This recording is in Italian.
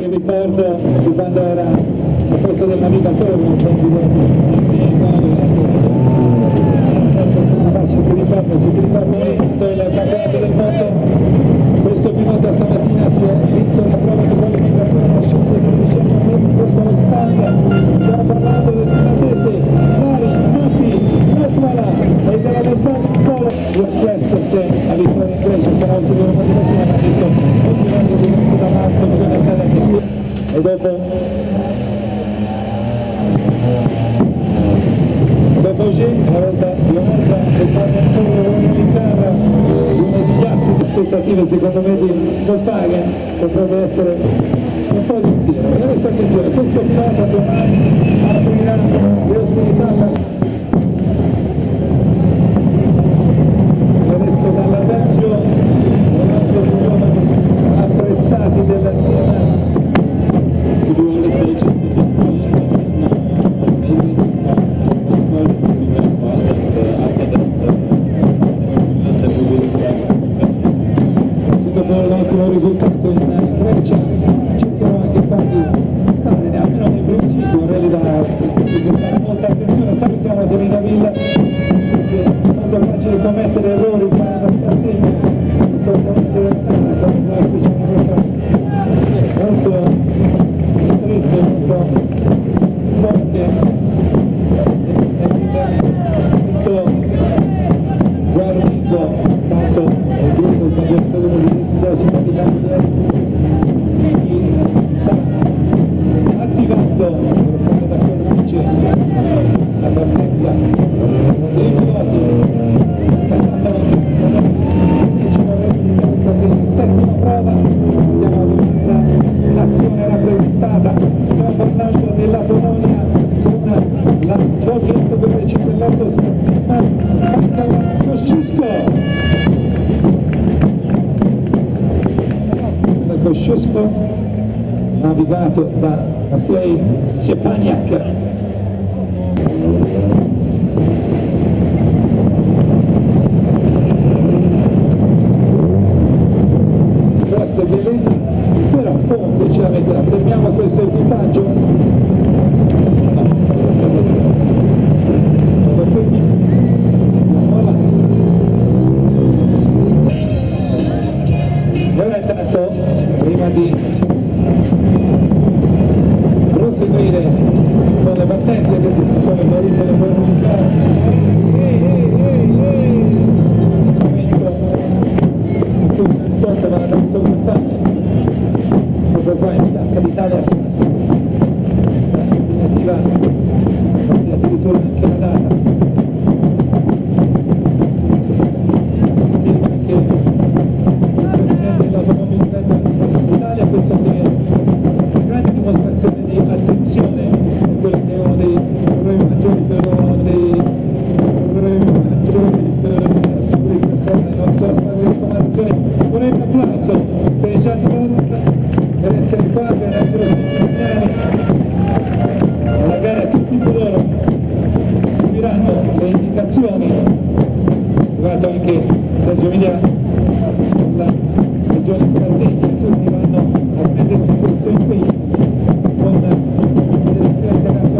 il ricordo di quando era al posto del navigatore, ci si ricorda quando il campionato del mondo, questo pilota stamattina si è vinto la prova di qualificazione a 5 metri, questo è lo stand, stiamo parlando del finlandese Lari Matti Latvala e della Vespavi Polo. Gli ho chiesto se la vittoria in Grecia sarà ulteriore motivazione, ma ha detto ulteriore di dall'alto, bisogna stare anche qui. E dopo Eugene, una volta che parla ancora un'unità, una degli assi di aspettative secondo me di Volkswagen potrebbe essere un po' di tiro. E adesso attenzione, questo pilota domani aprirà le ostilità. E adesso dalla Belgio un altro dei giovani apprezzati del team. To do all the stages, the first one, maybe we went fast, and after that we will Dopo l'ottimo risultato in Grecia cercherò anche qua di stare almeno nei primi 5, vorrei fare molta attenzione. Salutiamo Domino Villa, perché è molto facile commettere errori qua in Sardegna, il componente della gara, con una specialità molto stretto, molto sporche, molto guardito, tanto il gruppo sbagliato musicisti della città di Campieri si sta attivando per fare da cornice la partenza dei piloti. Sta andando settima prova, andiamo ad un'altra nazione rappresentata, stiamo parlando della Polonia con la Volkswagen 258 settima Michael Kosciuszko. Kosciuszko navigato da Maciej Szczepaniak. Questo è Bellini, però comunque ce la metterà. Fermiamo questo equipaggio. Ora intanto, prima di proseguire con le partenze che si sono esaurite le comunità, il momento in cui il 38 va ad autografare proprio qua in piazza d'Italia questa impegnativa, addirittura anche la data. Firma anche il presidente dell'Automobile Club d'Italia, questo che è una grande dimostrazione di attenzione a quello che è uno dei problemi maggiori, uno dei problemi maggiori per la sicurezza stradale, non so, fare le raccomandazioni. Vorrei un applauso per Jean per essere qua, per essere testimoniare alla gara a tutti coloro che seguiranno le indicazioni. È arrivato anche Sergio Emiliano, la regione Sardegna, tutti vanno a prendersi questo impegno con la direzione internazionale.